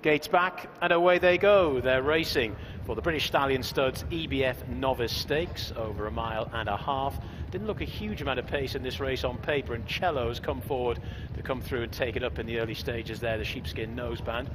Gates back and away they go. They're racing for the British Stallion Studs EBF Novice Stakes over 1.5 miles. Didn't look a huge amount of pace in this race on paper, and Cello's come forward to come through and take it up in the early stages there, the sheepskin noseband.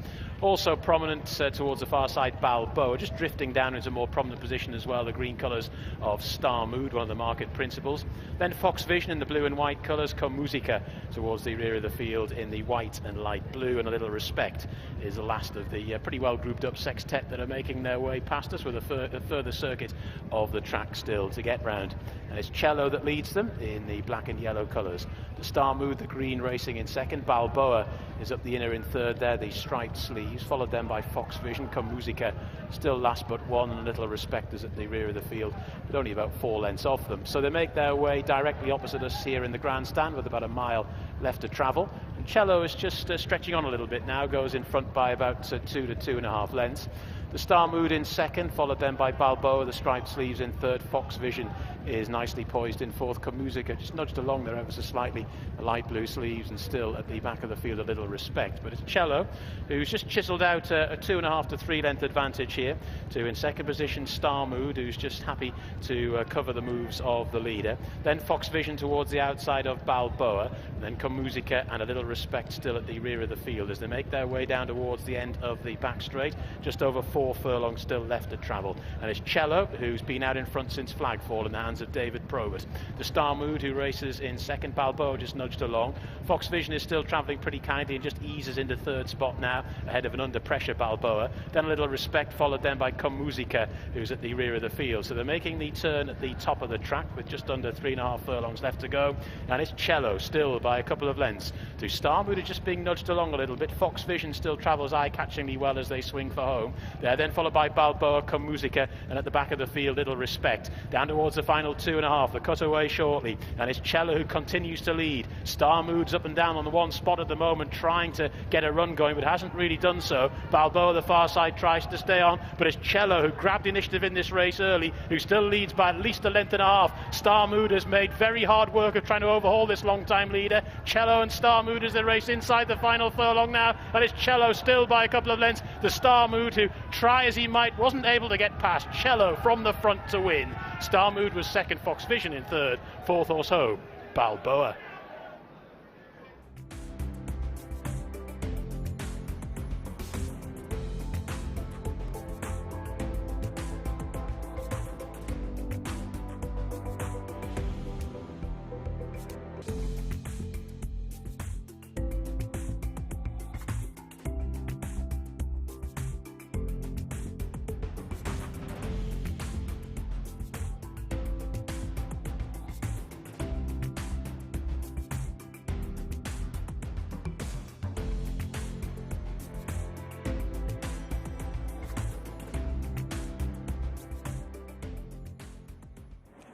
Also prominent towards the far side, Balboa, just drifting down into a more prominent position as well, the green colours of Star Mood, one of the market principals. Then Fox Vision in the blue and white colours, Com Musica towards the rear of the field in the white and light blue, and A Little Respect is the last of the pretty well grouped up sextet that are making their way past us, with a further circuit of the track still to get round. And it's Cello that leads them in the black and yellow colours. The Star Mood, the green, racing in second. Balboa is up the inner in third there, the striped sleeves, followed then by Fox Vision. Com Musica still last but one, and A Little Respect is at the rear of the field, with only about 4 lengths off them. So they make their way directly opposite us here in the grandstand, with about 1 mile left to travel. And Cello is just stretching on a little bit now, goes in front by about 2 to 2.5 lengths. The Star Mood in second, followed then by Balboa, the striped sleeves in third. Fox Vision is nicely poised in fourth. Com Musica just nudged along there ever so slightly, the light blue sleeves, and still at the back of the field, A Little Respect. But it's Cello who's just chiselled out a 2.5 to 3 length advantage here to, in second position, Star Mood, who's just happy to cover the moves of the leader. Then Fox Vision towards the outside of Balboa, and then Com Musica and A Little Respect still at the rear of the field as they make their way down towards the end of the back straight. Just over 4 furlongs still left to travel, and it's Cello who's been out in front since flagfall in the hands of David Probert. The Star Mood, who races in second. Balboa just nudged along. Fox Vision is still travelling pretty kindly and just eases into third spot now, ahead of an under pressure Balboa. Then A Little Respect, followed then by Com Musica, who's at the rear of the field. So they're making the turn at the top of the track with just under 3.5 furlongs left to go, and it's Cello still by a couple of lengths to Star Mood, just being nudged along a little bit. Fox Vision still travels eye-catchingly well as they swing for home. They're then followed by Balboa, Com Musica, and at the back of the field, Little Respect. Down towards the final 2.5, the cutaway shortly, and it's Cello who continues to lead. Star Mood's up and down on the one spot at the moment, trying to get a run going, but hasn't really done so. Balboa, the far side, tries to stay on, but it's Cello who grabbed initiative in this race early, who still leads by at least 1.5 lengths. Star Mood has made very hard work of trying to overhaul this long-time leader. Cello and Star Mood as they race inside the final furlong now, and it's Cello still by a couple of lengths. The Star Mood, who, try as he might, wasn't able to get past Cello from the front to win. Star Mood was second, Fox Vision in third, fourth horse home, Balboa.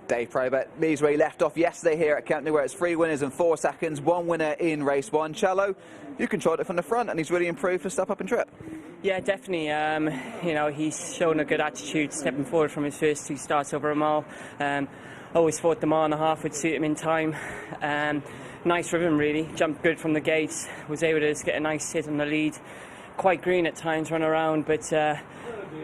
Dave Probert leaves where he left off yesterday here at Kempton, where it's 3 winners in 4 seconds, 1 winner in race 1. Cello, you controlled it from the front, and he's really improved for step up and trip. Yeah, definitely. You know, he's shown a good attitude stepping forward from his first 2 starts over a mile. Always thought the mile and a half would suit him in time. Nice rhythm, really. Jumped good from the gates. Was able to just get a nice hit on the lead. Quite green at times, run around, but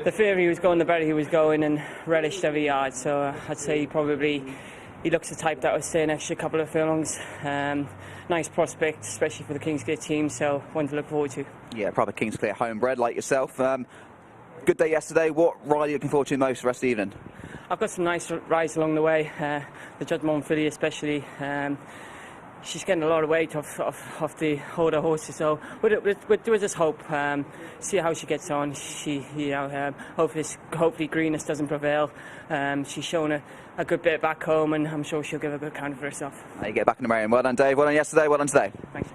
the further he was going, the better he was going, and relished every yard. So I'd say he looks the type that would stay an extra couple of furlongs. Nice prospect, especially for the Kingsclear team, so one to look forward to. Yeah, proper Kingsclear homebred like yourself. Good day yesterday. What ride are you looking forward to most the rest of the evening? I've got some nice rides along the way. The Judgment filly especially. She's getting a lot of weight off the older horses, so we'll just hope, see how she gets on. She, you know, hopefully greenness doesn't prevail. She's shown a good bit back home, and I'm sure she'll give a good account for herself. There you get back in the Marion. Well done, Dave. Well done yesterday. Well done today. Thanks.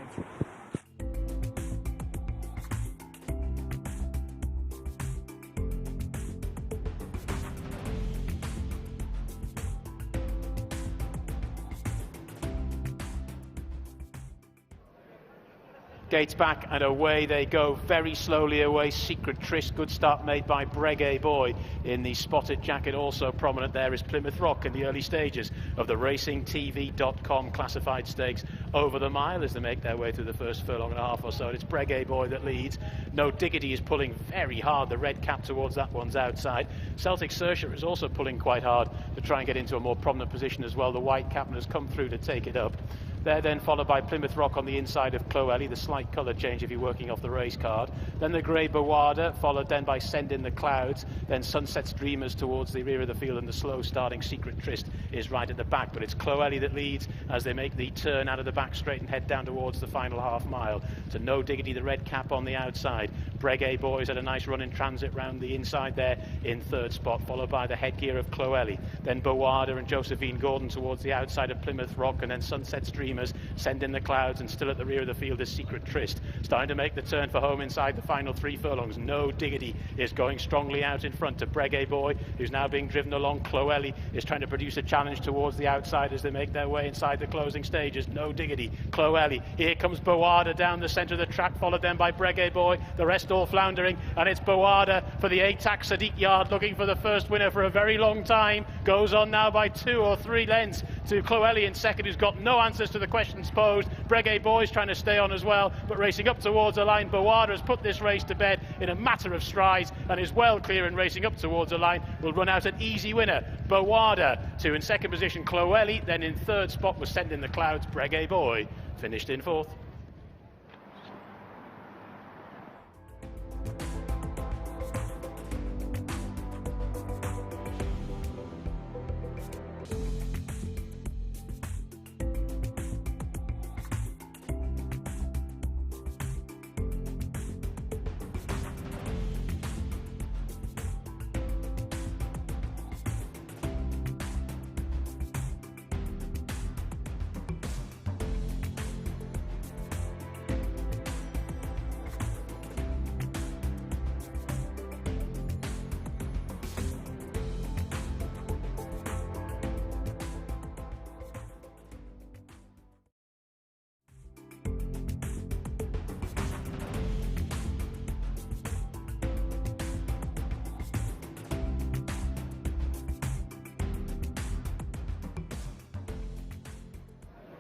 Gates back and away they go, very slowly away. Secret Tryst, good start made by Reggae Boy in the spotted jacket. Also prominent there is Plymouth Rock in the early stages of the RacingTV.com classified stakes over the mile as they make their way through the first furlong and a half or so. And it's Reggae Boy that leads. No Diggity is pulling very hard, the red cap towards that one's outside. Celtic Searcher is also pulling quite hard to try and get into a more prominent position as well. The white captain has come through to take it up. They're then followed by Plymouth Rock on the inside of Cloelly, the slight colour change if you're working off the race card. Then the grey Bawada, followed then by Send in the Clouds. Then Sunset's Dreamers towards the rear of the field, and the slow starting Secret Tryst is right at the back. But it's Cloelly that leads as they make the turn out of the back straight and head down towards the final half mile. So No Diggity, the red cap on the outside. Reggae Boys had a nice run in transit round the inside there in third spot, followed by the headgear of Cloelly. Then Bawada and Josephine Gordon towards the outside of Plymouth Rock, and then Sunset's Dreamers, Send in the Clouds, and still at the rear of the field is Secret Tryst. Starting to make the turn for home inside the final 3 furlongs. No Diggity is going strongly out in front to Reggae Boy, who's now being driven along. Cloelly is trying to produce a challenge towards the outside as they make their way inside the closing stages. No Diggity, Cloelly. Here comes Bawada down the centre of the track, followed then by Reggae Boy. The rest all floundering, and it's Bawada for the ATAC Sadiq Yard, looking for the first winner for a very long time. Goes on now by 2 or 3 lengths to Cloelly in second, who's got no answers to the questions posed. Reggae Boy's trying to stay on as well, but racing up towards the line. Bawada has put this race to bed in a matter of strides and is well clear and racing up towards the line. Will run out an easy winner. Bawada to in second position Cloelly, then in third spot was Send in the Clouds. Reggae Boy finished in fourth.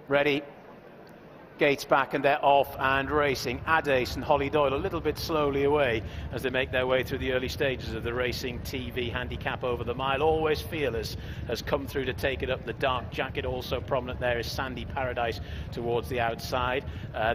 Ready, Gates back, and they're off and racing. Adace and Holly Doyle a little bit slowly away as they make their way through the early stages of the Racing TV handicap over the mile. Always Fearless has come through to take it up. The dark jacket also prominent there is Sandy Paradise towards the outside.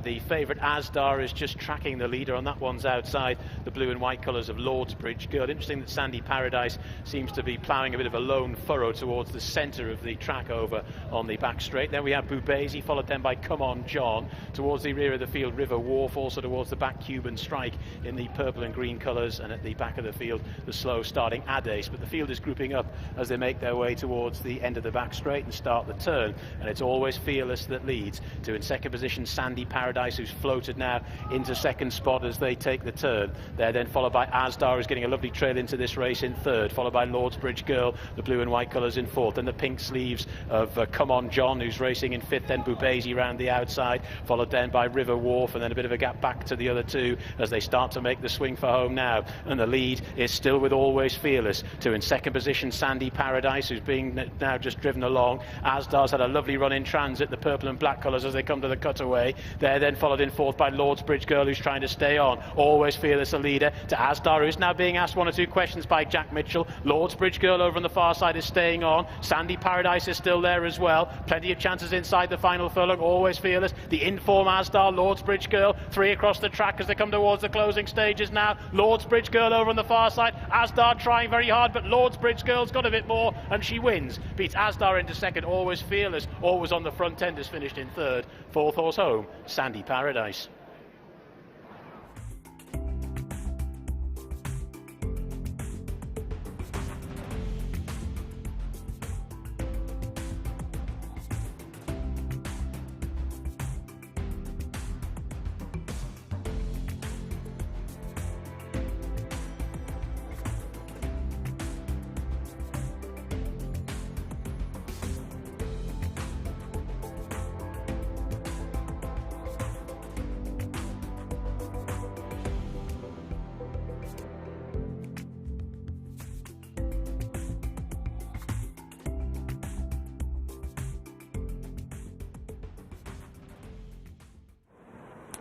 The favourite Asdar is just tracking the leader on that one's outside. The blue and white colours of Lordsbridge Girl. Interesting that Sandy Paradise seems to be ploughing a bit of a lone furrow towards the centre of the track over on the back straight. Then we have Bubesi, followed then by Come On John. Towards the rear of the field, River Wharf, also towards the back, Cuban Strike in the purple and green colours, and at the back of the field, the slow starting Adace. But the field is grouping up as they make their way towards the end of the back straight and start the turn, and it's Always Fearless that leads. To in second position, Sandy Paradise, who's floated now into second spot as they take the turn. They're then followed by Asdar, who's getting a lovely trail into this race in third, followed by Lordsbridge Girl, the blue and white colours in fourth, and the pink sleeves of Come On John, who's racing in fifth, then Bubesi round the outside, followed then by River Wharf, and then a bit of a gap back to the other two as they start to make the swing for home now. And the lead is still with Always Fearless. To in second position, Sandy Paradise, who's being now just driven along. Asdar's had a lovely run in transit, the purple and black colours as they come to the cutaway. They're then followed in fourth by Lordsbridge Girl, who's trying to stay on. Always Fearless a leader. To Asdar, who's now being asked 1 or 2 questions by Jack Mitchell. Lordsbridge Girl over on the far side is staying on. Sandy Paradise is still there as well. Plenty of chances inside the final furlong. Always Fearless. The inform Asdar, Lordsbridge Girl, 3 across the track as they come towards the closing stages now. Lordsbridge Girl over on the far side. Asdar trying very hard, but Lordsbridge Girl's got a bit more and she wins. Beats Asdar into second. Always Fearless, always on the front end, has finished in third. Fourth horse home, Sandy Paradise.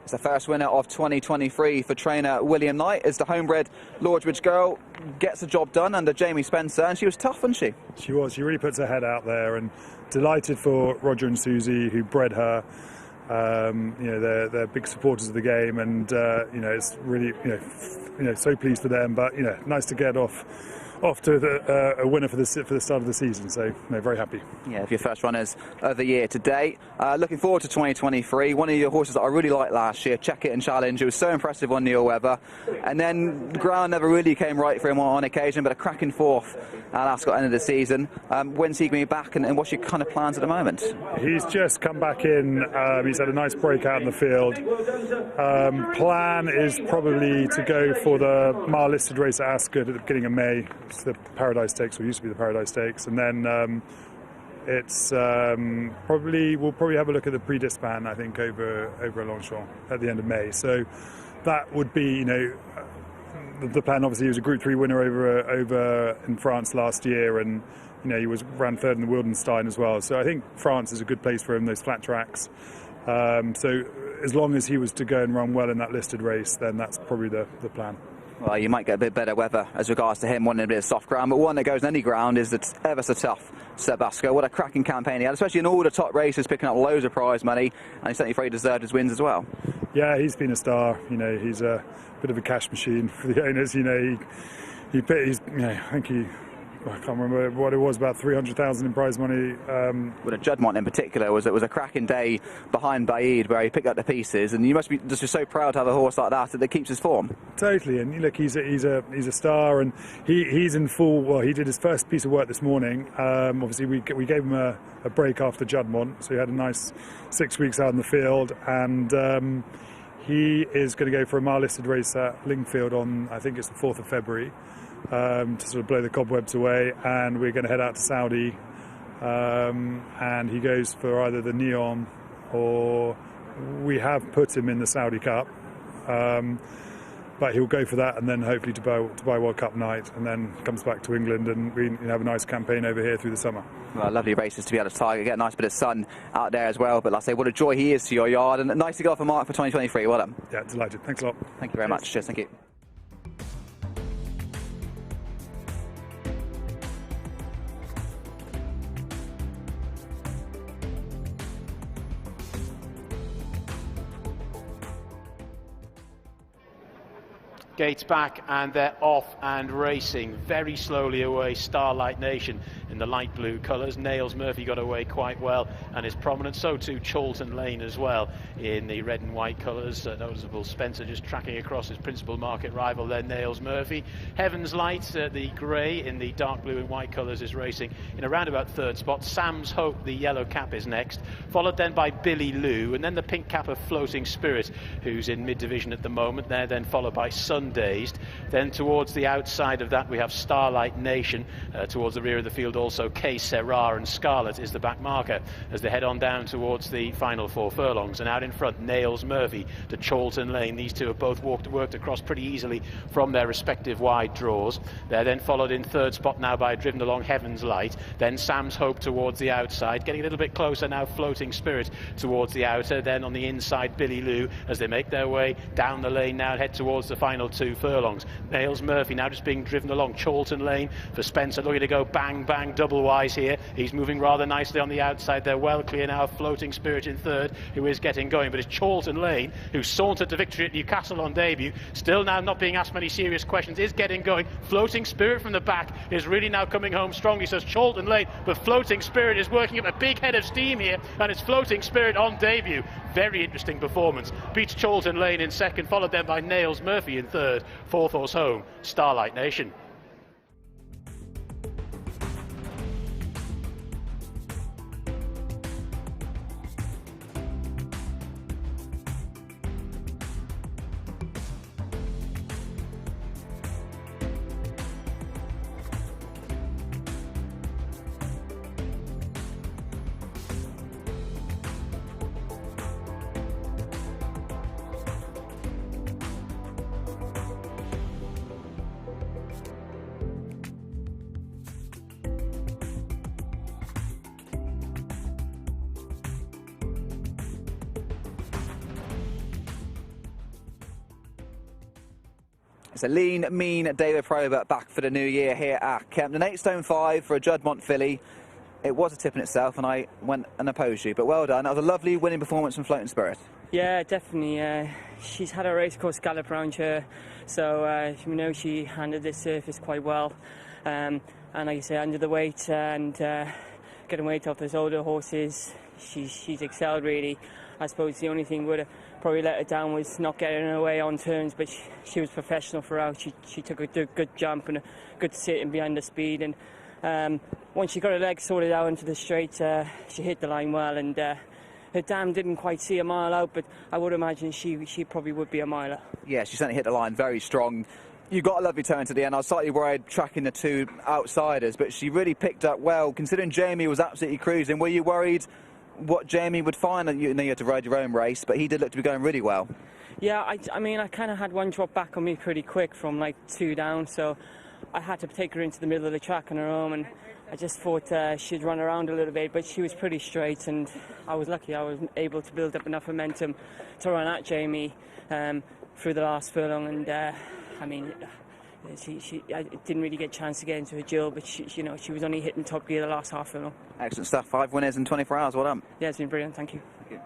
It's the first winner of 2023 for trainer William Knight as the homebred Lordbridge girl gets the job done under Jamie Spencer, and she was tough, wasn't she? She was. She really puts her head out there, and delighted for Roger and Susie who bred her. You know, they're big supporters of the game, and you know, it's really so pleased for them. But you know, nice to get off to a winner for the start of the season. So very happy. Yeah, for your first runners of the year to date. Looking forward to 2023. One of your horses that I really liked last year, Check It and Challenge. It was so impressive on Neil Weather, and then the ground never really came right for him on occasion. But a cracking fourth at Ascot end of the season. When's he going to be back, and what's your kind of plans at the moment? He's just come back in. He's had a nice breakout in the field. Plan is probably to go for the mile listed race at Ascot at the beginning of May. It's the Paradise Stakes, or used to be the Paradise Stakes, and then it's we'll probably have a look at the Prix-d'Espagne, I think, over Longchamp at the end of May. So that would be, you know, the plan. Obviously, he was a Group 3 winner over in France last year, and you know, he ran third in the Wildenstein as well. So I think France is a good place for him, those flat tracks. So as long as he was to go and run well in that listed race, then that's probably the plan. Well, you might get a bit better weather as regards to him wanting a bit of soft ground, but one that goes on any ground is that's ever so tough. Sebasco, what a cracking campaign he had, especially in all the top races, picking up loads of prize money, and he certainly very deserved his wins as well. Yeah, he's been a star. You know, he's a bit of a cash machine for the owners. You know, he's you know, I think I can't remember what it was, about 300,000 in prize money. With a Juddmonte in particular, it was a cracking day behind Baid where he picked up the pieces, and you must be just so proud to have a horse like that keeps his form. Totally, and look, he's a star, and he's in full. Well, he did his first piece of work this morning. Obviously, we gave him a break after Juddmonte, so he had a nice 6 weeks out in the field, and he is going to go for a mile listed race at Lingfield on, I think it's the 4th of February. To sort of blow the cobwebs away, and we're going to head out to Saudi, and he goes for either the Neon, or we have put him in the Saudi Cup, but he'll go for that, and then hopefully Dubai World Cup night, and then comes back to England, and we have a nice campaign over here through the summer. Well, lovely races to be able to target, get a nice bit of sun out there as well. But like I say, what a joy he is to your yard, and nice to go off a mark for 2023. Well done. Yeah, delighted. Thanks a lot. Thank you very much. Cheers. Thank you. Gates back, and they're off and racing very slowly away. Starlight Nation in the light blue colours. Nails Murphy got away quite well and is prominent. So too Chalton Lane as well in the red and white colours. Noticeable Spencer just tracking across his principal market rival there, Nails Murphy. Heaven's Light, the grey in the dark blue and white colours, is racing in a roundabout third spot. Sam's Hope, the yellow cap, is next, followed then by Billy Lou, and then the pink cap of Floating Spirit, who's in mid-division at the moment. They're then followed by Dazed. Then towards the outside of that we have Starlight Nation. Towards the rear of the field also K Serrar and Scarlet is the back marker as they head on down towards the final 4 furlongs. And out in front, Nails Murphy to Chalton Lane. These two have both worked across pretty easily from their respective wide draws. They're then followed in third spot now by Driven Along Heaven's Light. Then Sam's Hope towards the outside, getting a little bit closer now, Floating Spirit towards the outer. Then on the inside, Billy Lou as they make their way down the lane now and head towards the final 2 furlongs. Nails Murphy now just being driven along Chalton Lane for Spencer, looking to go bang bang double wise here. He's moving rather nicely on the outside. They're well clear now. Floating Spirit in third, who is getting going, but it's Chalton Lane who sauntered to victory at Newcastle on debut, still now not being asked many serious questions, is getting going. Floating Spirit from the back is really now coming home strongly, says Chalton Lane, but Floating Spirit is working up a big head of steam here, and it's Floating Spirit on debut. Very interesting performance. Beats Chalton Lane in second, followed then by Nails Murphy in third. Fourth horse home, Starlight Nation. It's a lean, mean David Probert back for the new year here at Kempton. 8 stone 5 for a Juddmonte filly. It was a tip in itself, and I went and opposed you, but well done. That was a lovely winning performance from Floating Spirit. Yeah, definitely. She's had a racecourse gallop around here, so we know she handled this surface quite well. And like you say, under the weight and getting weight off those older horses, she's excelled really. I suppose the only thing would have probably let her down was not getting her away on turns, but she was professional throughout. She took a good jump and a good sit in behind the speed, and once she got her legs sorted out into the straight, she hit the line well, and her dam didn't quite see a mile out, but I would imagine she probably would be a miler. Yeah, she certainly hit the line very strong. You got a lovely turn to the end. I was slightly worried tracking the two outsiders, but she really picked up well, considering Jamie was absolutely cruising. Were you worried what Jamie would find? You know you had to ride your own race, but he did look to be going really well. Yeah, I mean, I kind of had one drop back on me pretty quick from like 2 down, so I had to take her into the middle of the track on her own, and I just thought she'd run around a little bit, but she was pretty straight, and I was lucky I was able to build up enough momentum to run at Jamie through the last furlong, and I mean, I didn't really get a chance to get into her Jill, but she was only hitting top gear the last half furlong. Excellent stuff. 5 winners in 24 hours. Well done. Yeah, it's been brilliant. Thank you. Thank you.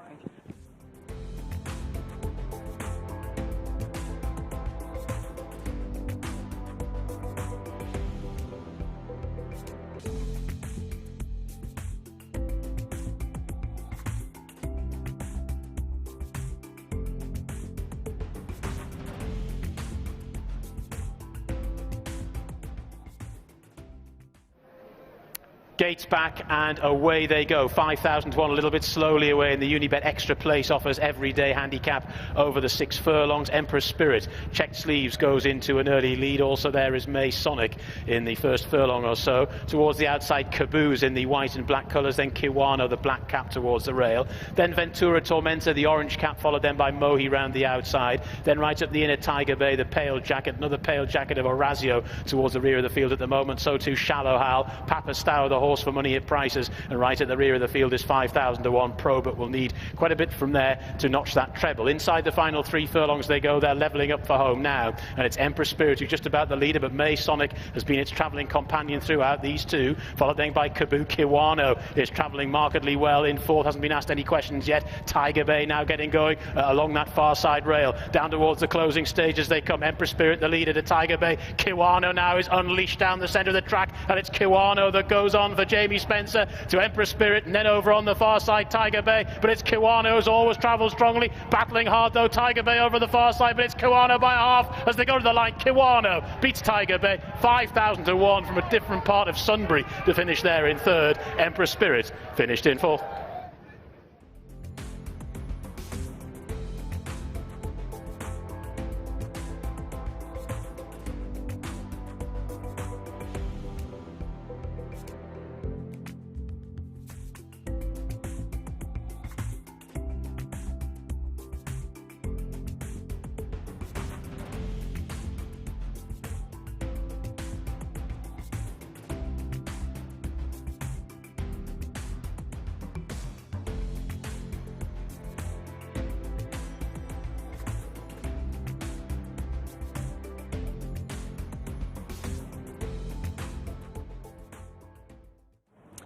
Gates back and away they go. 5,000 to 1, a little bit slowly away, and the Unibet Extra Place offers everyday handicap over the 6 furlongs. Emperor Spirit, checked sleeves, goes into an early lead. Also there is May Sonic in the first furlong or so. Towards the outside, Caboose in the white and black colours, then Kiwano, the black cap, towards the rail. Then Ventura Tormenta, the orange cap, followed then by Mohi round the outside. Then right up the inner, Tiger Bay, the pale jacket, another pale jacket of Orazio towards the rear of the field at the moment. So too Shallow Hal, Papa Stour, the horse for money at prices, and right at the rear of the field is 5,000 to 1. Probert will need quite a bit from there to notch that treble. Inside the final 3 furlongs they go. They're levelling up for home now, and it's Emperor Spirit who's just about the leader, but May Sonic has been its travelling companion throughout. These two, followed then by Caboose. Kiwano is travelling markedly well in 4th, hasn't been asked any questions yet. Tiger Bay now getting going along that far side rail, down towards the closing stage as they come. Emperor Spirit the leader to Tiger Bay. Kiwano now is unleashed down the centre of the track, and it's Kiwano that goes on for Jamie Spencer to Emperor Spirit, and then over on the far side Tiger Bay, but it's Kiwano who's always travelled strongly, battling hard though Tiger Bay over the far side, but it's Kiwano by half as they go to the line. Kiwano beats Tiger Bay 5,000 to 1 from a different part of Sunbury to finish there in 3rd. Emperor Spirit finished in 4th.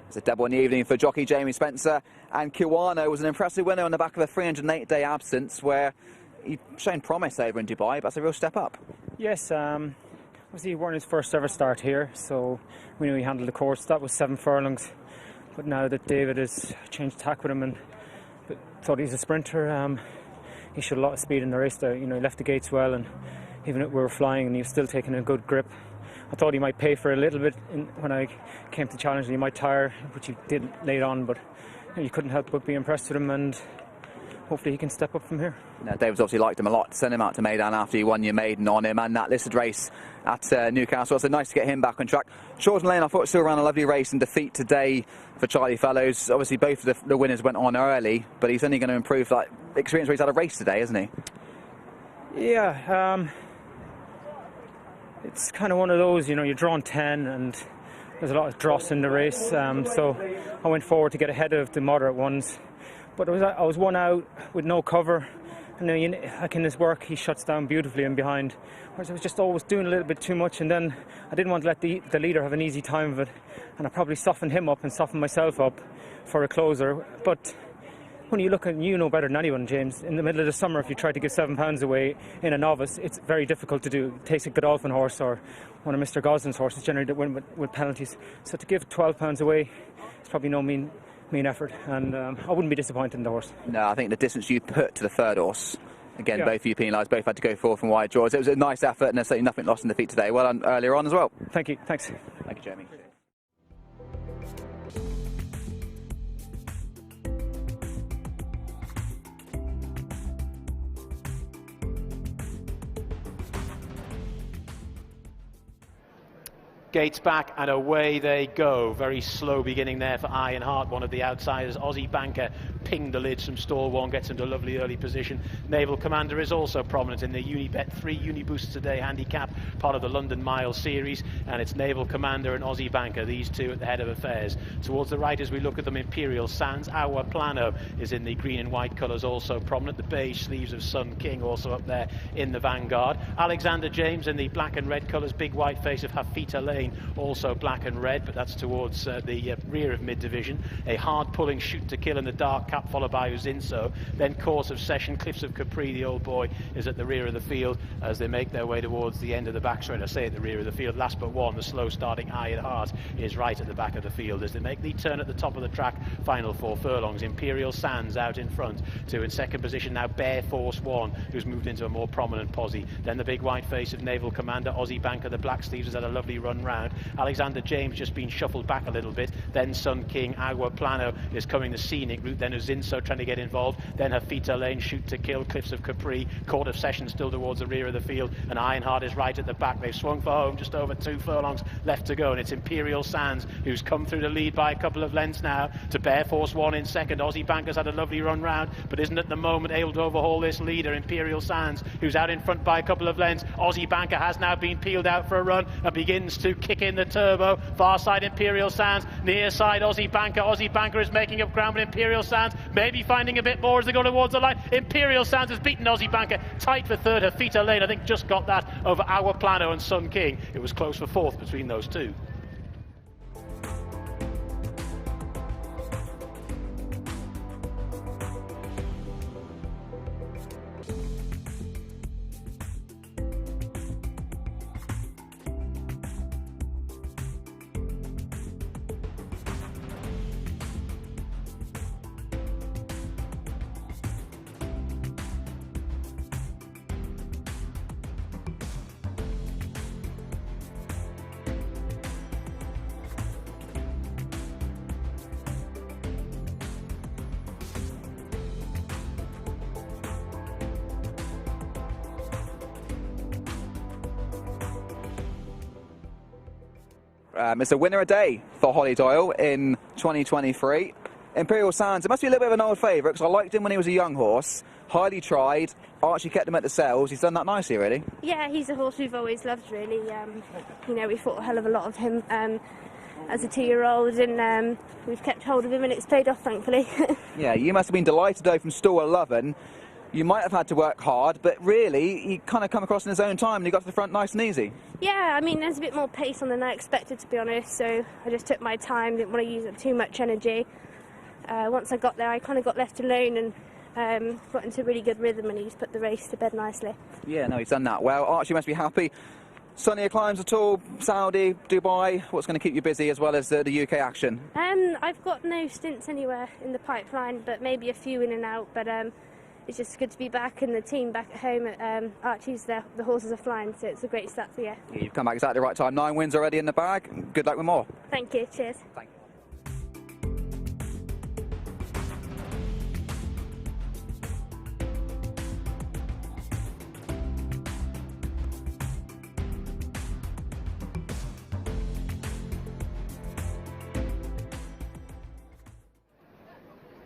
It's a double in the evening for jockey Jamie Spencer, and Kiwano was an impressive winner on the back of a 308-day absence where he'd shown promise over in Dubai, but that's a real step up. Yes, obviously he won his first ever start here, so we knew he handled the course. That was 7 furlongs, but now that David has changed tack with him and thought he's a sprinter, he showed a lot of speed in the race there. You know, he left the gates well, and even if we were flying and he was still taking a good grip. I thought he might pay for a little bit when I came to challenge him. He might tire, which he did late on, but you couldn't help but be impressed with him, and hopefully he can step up from here. Now, David's obviously liked him a lot. Send him out to Maidan after you won your maiden on him, and that listed race at Newcastle. So nice to get him back on track. Chawton Lane, I thought, still ran a lovely race and defeat today for Charlie Fellows. Obviously, both of the winners went on early, but he's only going to improve that experience where he's had a race today, isn't he? Yeah, it's kind of one of those, you know, you're drawn 10 and there's a lot of dross in the race, so I went forward to get ahead of the moderate ones, but I was one out with no cover, And then, like in his work, he shuts down beautifully in behind. Whereas I was just always doing a little bit too much, and then I didn't want to let the leader have an easy time of it, and I probably softened him up and softened myself up for a closer. But when you look at, you know better than anyone, James, in the middle of the summer, if you try to give £7 away in a novice, it's very difficult to do. It takes a Godolphin horse or one of Mr. Goslin's horses generally to win with penalties. So to give £12 away, it's probably no mean effort, and I wouldn't be disappointed in the horse. No, I think the distance you put to the third horse, again, both of you penalised, both had to go forward from wide draws. It was a nice effort, and there's certainly nothing lost in defeat today. Well done earlier on as well. Thank you. Thanks. Thank you, Jamie. Gates back and away they go. Very slow beginning there for Ironheart, one of the outsiders. Aussie Banker pinged the lids from stall one, gets into a lovely early position. Naval Commander is also prominent in the Unibet 3 Uniboosts Today handicap, part of the London Mile series, and it's Naval Commander and Aussie Banker, these two at the head of affairs. Towards the right as we look at them, Imperial Sands, Our Plano is in the green and white colours, also prominent. The beige sleeves of Sun King also up there in the vanguard. Alexander James in the black and red colours, big white face of Hafita Lane, also black and red, but that's towards the rear of mid-division. A hard-pulling Shoot to Kill in the dark cap, followed by Uzinso. Then Course of Session, Cliffs of Capri, the old boy, is at the rear of the field as they make their way towards the end of the back straight. I say at the rear of the field. Last but one, the slow-starting Ironheart is right at the back of the field as they make the turn at the top of the track. Final 4 furlongs. Imperial Sands out in front. Two in second position now, Bear Force 1, who's moved into a more prominent posse. Then the big white face of Naval Commander, Aussie Banker, the Black Steves, has had a lovely run round. Alexander James just been shuffled back a little bit. Then Sun King, Agua Plano is coming the scenic route. Then Uzinso trying to get involved. Then Hafita Lane, Shoot to Kill, Cliffs of Capri, Court of Session still towards the rear of the field, and Ironheart is right at the back. They've swung for home, just over 2 furlongs left to go, and it's Imperial Sands who's come through the lead by a couple of lengths now to Bear Force 1 in second. Aussie Banker's had a lovely run round, but isn't at the moment able to overhaul this leader, Imperial Sands, who's out in front by a couple of lengths. Aussie Banker has now been peeled out for a run and begins to kick in the turbo. Far side Imperial Sands, near side Aussie Banker. Aussie Banker is making up ground with Imperial Sands, maybe finding a bit more as they go towards the line. Imperial Sands has beaten Aussie Banker, tight for third. Hafita Lane, I think, just got that over Our Plano and Sun King. It was close for fourth between those two. It's a winner a day for Holly Doyle in 2023. Imperial Sands, it must be a little bit of an old favourite because I liked him when he was a young horse. Highly tried. Archie kept him at the cells. He's done that nicely, really. Yeah, he's a horse we've always loved, really. You know, we thought a hell of a lot of him as a 2-year-old, and we've kept hold of him, and it's paid off, thankfully. Yeah, you must have been delighted, though, from stall 11. You might have had to work hard, but really, he kind of come across in his own time and he got to the front nice and easy. Yeah, I mean, there's a bit more pace on than I expected, to be honest, so I just took my time, didn't want to use up too much energy. Once I got there, I kind of got left alone and got into a really good rhythm, and he's put the race to bed nicely. Yeah, no, he's done that well. Archie must be happy. Sunnier climbs at all? Saudi, Dubai? What's going to keep you busy as well as the UK action? I've got no stints anywhere in the pipeline, but maybe a few in and out, but it's just good to be back and the team back at home. Archie's there, the horses are flying, so it's a great start for you. Yeah, you've come back exactly the right time. 9 wins already in the bag. Good luck with more. Thank you, cheers. Thank you.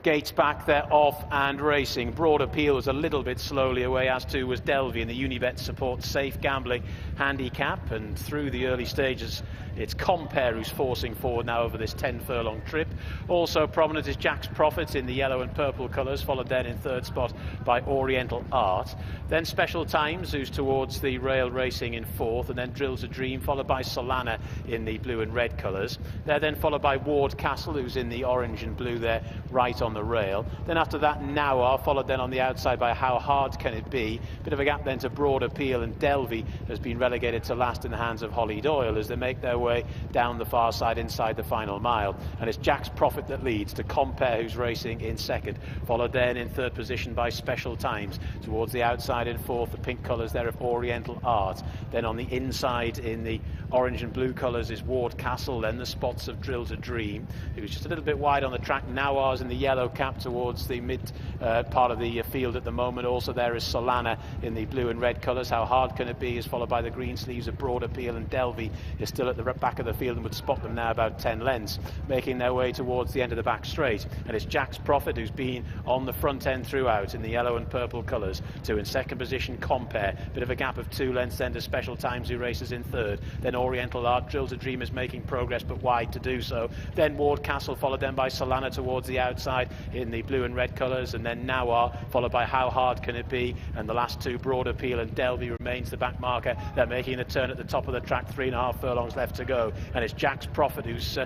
Gates back, they're off and racing. Broad Appeal was a little bit slowly away, as too was Delvey, and the Unibet Support Safe Gambling handicap. And through the early stages, it's Compare who's forcing forward now over this 10 furlong trip. Also prominent is Jack's Profits in the yellow and purple colours, followed then in third spot by Oriental Art. Then Special Times, who's towards the rail racing in fourth, and then Drills a Dream, followed by Solana in the blue and red colours. They're then followed by Ward Castle, who's in the orange and blue there, right on the rail. Then after that, NYRA, followed then on the outside by How Hard Can It Be? Bit of a gap then to Broad Appeal, and Delvey has been relegated to last in the hands of Holly Doyle as they make their way down the far side inside the final mile. And it's Jack's Profit that leads to Compare, who's racing in second, followed then in third position by Special Times. Towards the outside in fourth, the pink colours there of Oriental Art. Then on the inside in the orange and blue colours is Ward Castle, then the spots of Drills a Dream, who's just a little bit wide on the track. NYRA's in the yellow cap towards the mid part of the field at the moment. Also there is Solana in the blue and red colours. How Hard Can It Be is followed by the green sleeves of Broad Appeal, and Delvey is still at the back of the field and would spot them now about 10 lengths, making their way towards the end of the back straight. And it's Jack's Profit who's been on the front end throughout in the yellow and purple colours. To in second position Compare, bit of a gap of 2 lengths then to Special Times, who races in third. Then Oriental Art, Drills a Dream is making progress but wide to do so. Then Ward Castle, followed then by Solana towards the outside in the blue and red colours, and then NYRA followed by How Hard Can It Be? And the last two, Broad Appeal and Delvey, remains the back marker. They're making a turn at the top of the track, 3.5 furlongs left to go, and it's Jack's Profit who's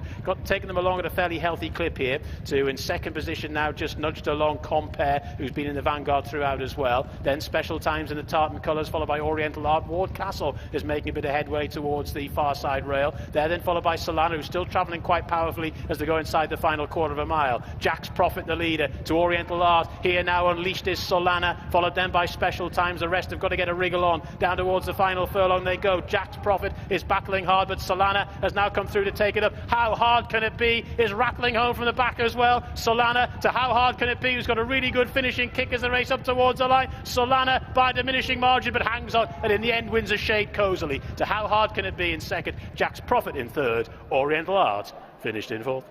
taken them along at a fairly healthy clip here. To in second position now, just nudged along Compare, who's been in the vanguard throughout as well. Then Special Times in the tartan colours, followed by Oriental Art. Ward Castle is making a bit of headway towards the far side rail. They're then followed by Solana, who's still travelling quite powerfully as they go inside the final quarter of a mile. Jack's Profit the leader. To Oriental Art, here now unleashed is Solana, followed then by Special Times. The rest have got to get a wriggle on. Down towards the final furlong they go. Jack's Profit is battling hard, but Solana has now come through to take it up. How Hard Can It Be is rattling home from the back as well. Solana to How Hard Can It Be, who's got a really good finishing kick as the race up towards the line. Solana by a diminishing margin but hangs on, and in the end wins a shade cosily. To How Hard Can It Be in second, Jack's Profit in third, Oriental Art finished in fourth.